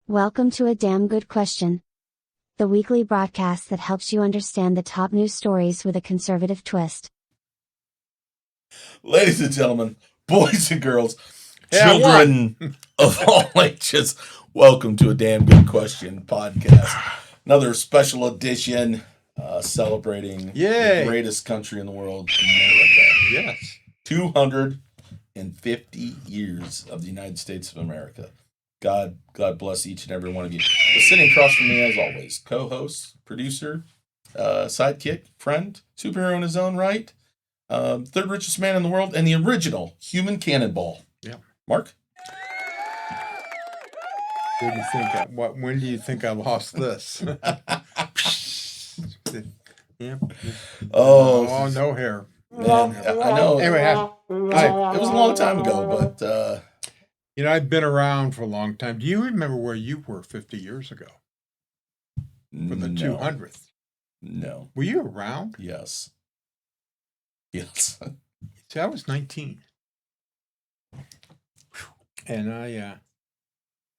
Welcome to A Damn Good Question, the weekly broadcast that helps you understand the top news stories with a conservative twist. Ladies and gentlemen, boys and girls, Yeah, children of all ages, welcome to A Damn Good Question podcast. Another special edition celebrating Yay. the greatest country in the world, America. Yes. 250 years of the United States of America. God bless each and every one of you. Sitting across from me, as always, co-host, producer, sidekick, friend, superhero in his own right, third richest man in the world, and the original human cannonball. Yeah. Mark? When do you think I lost this? Yeah. Oh, No hair. man, I know. Anyway, It was a long time ago, but I've been around for a long time. Do you remember where you were 50 years ago for the 200th? No. Were you around? Yes. See, I was 19. And I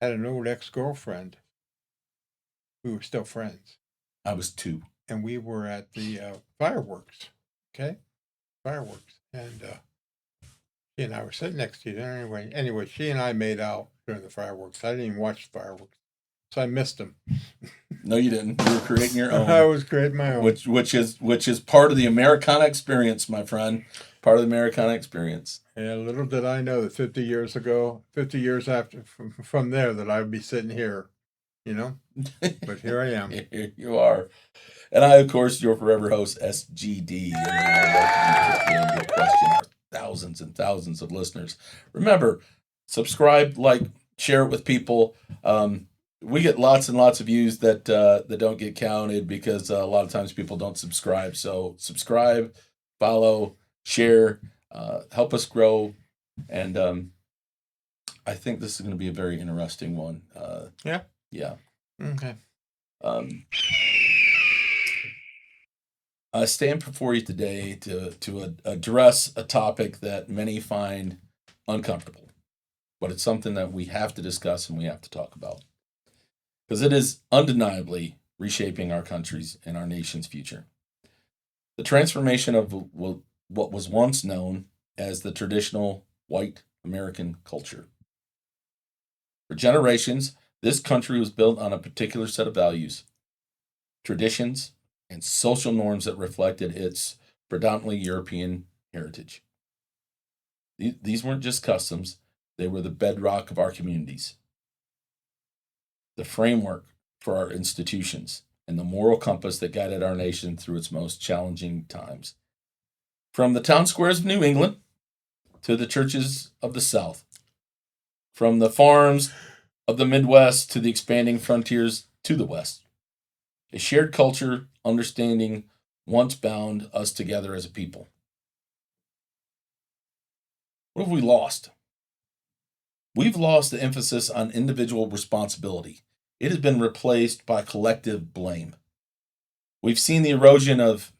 had an old ex-girlfriend. We were still friends. I was 2. And we were at the fireworks. Okay? Fireworks. And she and I were sitting next to each other. Anyway, she and I made out during the fireworks. I didn't even watch the fireworks. So I missed them. No, you didn't. You were creating your own. I was creating my own. Which is part of the Americana experience, my friend. Part of the Americana experience. And little did I know that 50 years after from there, that I would be sitting here, But here I am. Here you are. And I, of course, your forever host, SGD. And welcome to the Good Question. Our thousands and thousands of listeners. Remember, subscribe, like, share it with people. We get lots and lots of views that don't get counted because a lot of times people don't subscribe. So subscribe, follow, share, help us grow. And I think this is going to be a very interesting one. Yeah. Okay. I stand before you today to address a topic that many find uncomfortable, but it's something that we have to discuss and we have to talk about because it is undeniably reshaping our country's and our nation's future. The transformation of what was once known as the traditional white American culture. For generations, this country was built on a particular set of values, traditions, and social norms that reflected its predominantly European heritage. These weren't just customs, they were the bedrock of our communities, the framework for our institutions, and the moral compass that guided our nation through its most challenging times. From the town squares of New England to the churches of the South, from the farms of the Midwest to the expanding frontiers to the West. A shared culture, understanding once bound us together as a people. What have we lost? We've lost the emphasis on individual responsibility. It has been replaced by collective blame. We've seen the erosion of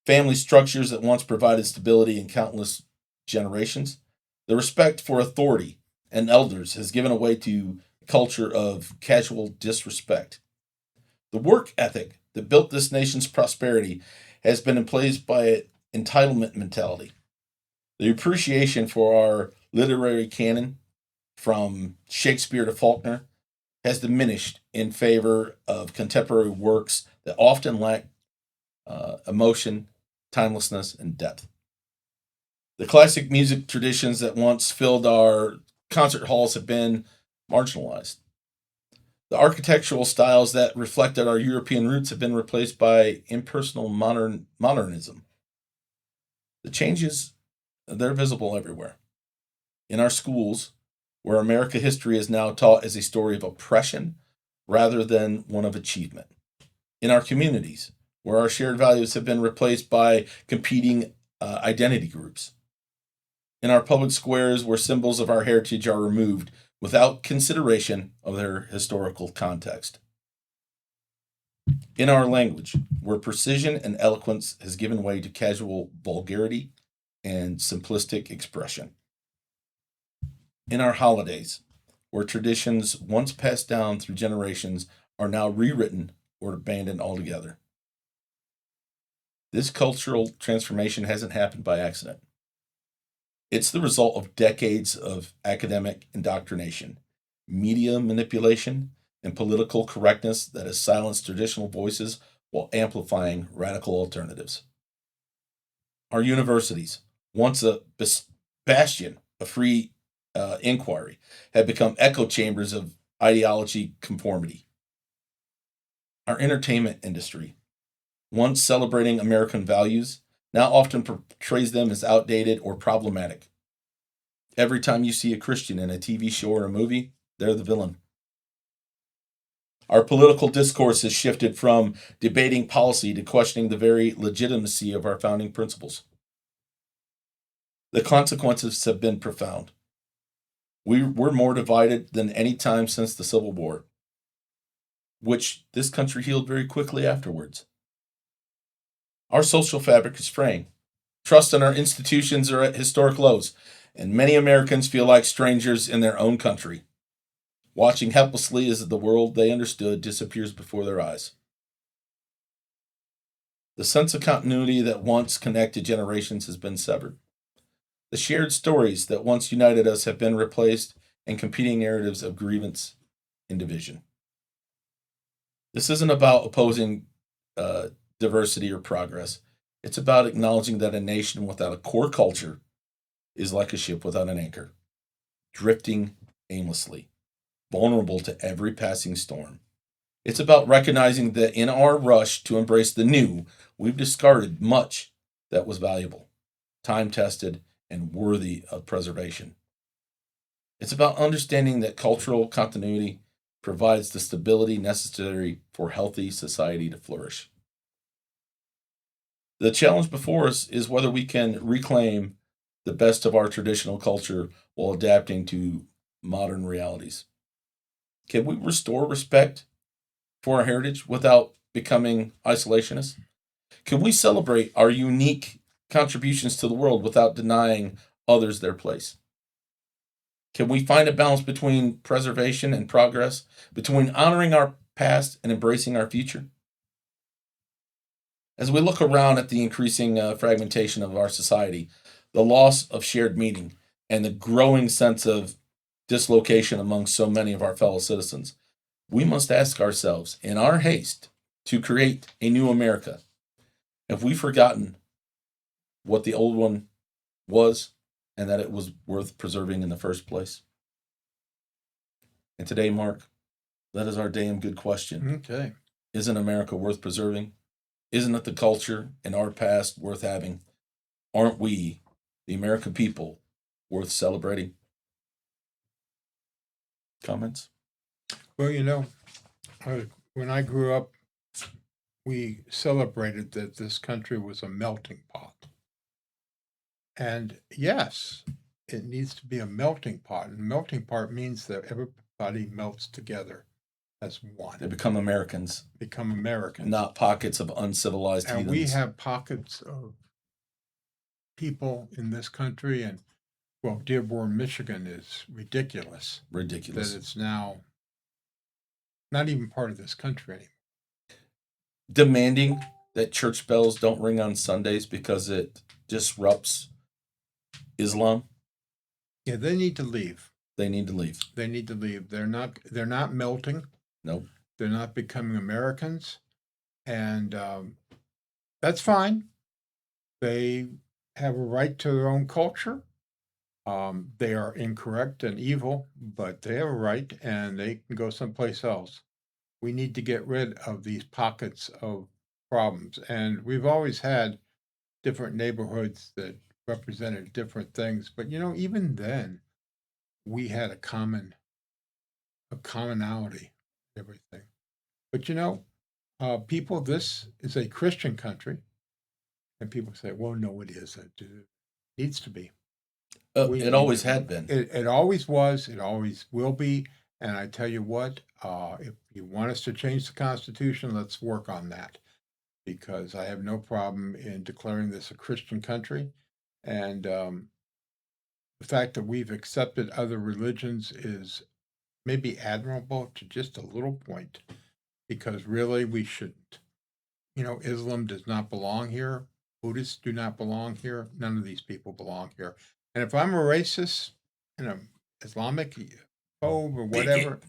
family structures that once provided stability in countless generations. The respect for authority and elders has given way to a culture of casual disrespect. The work ethic that built this nation's prosperity has been replaced by an entitlement mentality. The appreciation for our literary canon, from Shakespeare to Faulkner, has diminished in favor of contemporary works that often lack emotion, timelessness, and depth. The classic music traditions that once filled our concert halls have been marginalized. The architectural styles that reflected our European roots have been replaced by impersonal modernism. The changes, they're visible everywhere. In our schools, where American history is now taught as a story of oppression rather than one of achievement. In our communities, where our shared values have been replaced by competing identity groups. In our public squares, where symbols of our heritage are removed without consideration of their historical context. In our language, where precision and eloquence has given way to casual vulgarity and simplistic expression. In our holidays, where traditions once passed down through generations are now rewritten or abandoned altogether. This cultural transformation hasn't happened by accident. It's the result of decades of academic indoctrination, media manipulation, and political correctness that has silenced traditional voices while amplifying radical alternatives. Our universities, once a bastion of free inquiry, have become echo chambers of ideology conformity. Our entertainment industry, once celebrating American values, now often portrays them as outdated or problematic. Every time you see a Christian in a TV show or a movie, they're the villain. Our political discourse has shifted from debating policy to questioning the very legitimacy of our founding principles. The consequences have been profound. We're more divided than any time since the Civil War, which this country healed very quickly afterwards. Our social fabric is fraying. Trust in our institutions are at historic lows, and many Americans feel like strangers in their own country, watching helplessly as the world they understood disappears before their eyes. The sense of continuity that once connected generations has been severed. The shared stories that once united us have been replaced, and competing narratives of grievance and division. This isn't about opposing diversity or progress. It's about acknowledging that a nation without a core culture is like a ship without an anchor, drifting aimlessly, vulnerable to every passing storm. It's about recognizing that in our rush to embrace the new, we've discarded much that was valuable, time-tested, and worthy of preservation. It's about understanding that cultural continuity provides the stability necessary for healthy society to flourish. The challenge before us is whether we can reclaim the best of our traditional culture while adapting to modern realities. Can we restore respect for our heritage without becoming isolationists? Can we celebrate our unique contributions to the world without denying others their place? Can we find a balance between preservation and progress, between honoring our past and embracing our future? As we look around at the increasing fragmentation of our society, the loss of shared meaning, and the growing sense of dislocation among so many of our fellow citizens, we must ask ourselves, in our haste to create a new America, have we forgotten what the old one was and that it was worth preserving in the first place? And today, Mark, that is our damn good question. Okay. Isn't America worth preserving? Isn't it the culture and our past worth having? Aren't we, the American people, worth celebrating? Comments? Well, when I grew up, we celebrated that this country was a melting pot. And yes, it needs to be a melting pot. And melting pot means that everybody melts together as one, They become Americans, become Americans. not pockets of uncivilized And we heathens. have pockets of people in this country, and well, Dearborn, Michigan is ridiculous that Ridiculous. it's now not even part of this country anymore. Demanding that church bells don't ring on Sundays because it disrupts Islam. Yeah, they need to leave. They need to leave. They need to leave. They're not melting. Nope. They're not becoming Americans, and that's fine. They have a right to their own culture. They are incorrect and evil, but they have a right, and they can go someplace else. We need to get rid of these pockets of problems, and we've always had different neighborhoods that represented different things. But even then, we had a commonality, everything. But people, this is a Christian country, and people say, "Well, no, it isn't. It needs to be." It always had been. It always was. It always will be. And I tell you what, if you want us to change the Constitution, let's work on that, because I have no problem in declaring this a Christian country. And the fact that we've accepted other religions is maybe admirable to just a little point, because really we shouldn't. Islam does not belong here. Buddhists do not belong here. None of these people belong here. And if I'm a racist and an Islamic phobe or whatever,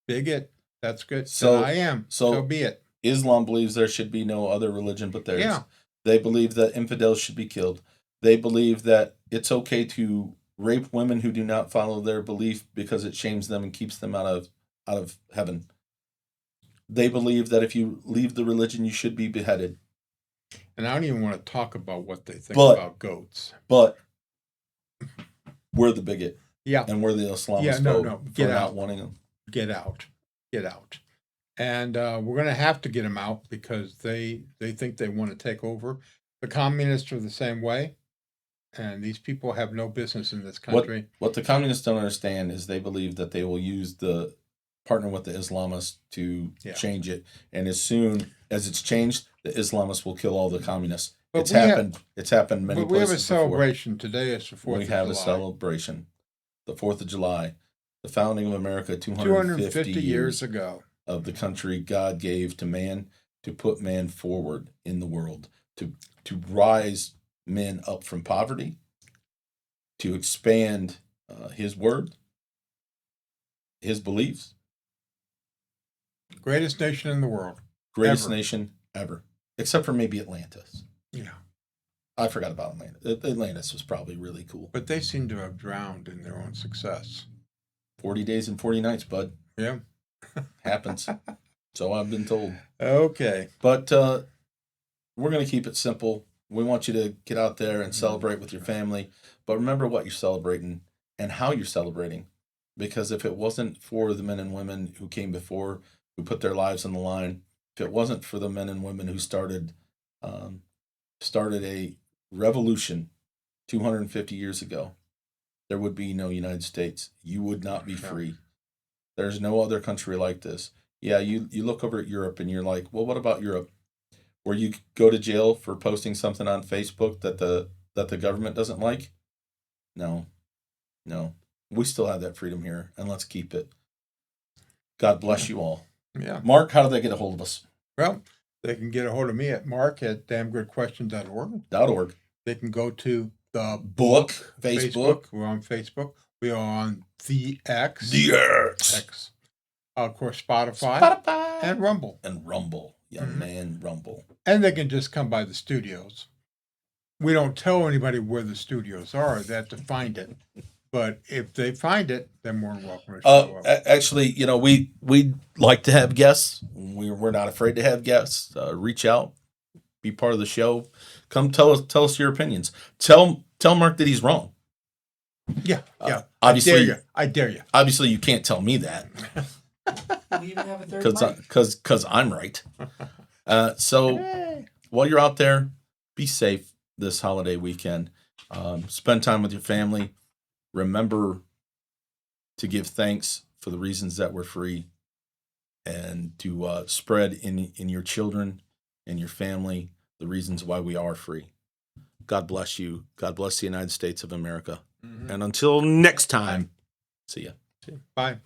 bigot, that's good. So- Then I am. so- So be it. Islam believes there should be no other religion but theirs. Yeah. They believe that infidels should be killed. They believe that it's okay to rape women who do not follow their belief because it shames them and keeps them out of heaven. They believe that if you leave the religion, you should be beheaded. And I don't even want to talk about what they think But- about goats. But we're the bigot, Yeah. and we're the Islamist Yeah, no, phobe get for not out. wanting them. Get out. Get out. And we're going to have to get them out because they think they want to take over. The communists are the same way. And these people have no business in this country. What the communists don't understand is they believe that they will use the partner with the Islamists to Yeah. change it, and as soon as it's changed, the Islamists will kill all the communists. But It's we have- happened. It's happened many But we have a places before. celebration. Today is the 4th We of have July. a celebration, the 4th of July, the founding of America, 250 years years ago. of the country God gave to man to put man forward in the world, to rise men up from poverty, to expand His word, His beliefs. Greatest nation in the world. Greatest Ever. nation ever, except for maybe Atlantis. Yeah. I forgot about Atlantis. Atlantis was probably really cool. But they seem to have drowned in their own success. 40 days and 40 nights, bud. Yeah. Happens. So I've been told. Okay. But we're going to keep it simple. We want you to get out there and celebrate with your family. But remember what you're celebrating and how you're celebrating. Because if it wasn't for the men and women who came before, who put their lives on the line, if it wasn't for the men and women who started a revolution 250 years ago, there would be no United States. You would not be free. There's no other country like this. Yeah, you look over at Europe and you're like, well, what about Europe? Where you go to jail for posting something on Facebook that the government doesn't like? No. We still have that freedom here, and let's keep it. God bless you all. Yeah. Mark, how do they get a hold of us? Well, they can get a hold of me at mark@damngoodquestion.org. .org. They can go to the Book, Facebook. We're on Facebook. We are on the X. The X. X. Of course, Spotify, and Rumble. And Rumble. Young man, Rumble. And they can just come by the studios. We don't tell anybody where the studios are. They have to find it. But if they find it, they're more than welcome to show up. Actually, we'd like to have guests. We're not afraid to have guests. Reach out, be part of the show. Come tell us your opinions. Tell Mark that he's wrong. Yeah. Obviously, I dare you. Obviously, you can't tell me that We even have a third mic. because I'm right. So while you're out there, be safe this holiday weekend. Spend time with your family. Remember to give thanks for the reasons that we're free, and to spread in your children and your family the reasons why we are free. God bless you. God bless the United States of America. And until next time, see ya. Bye.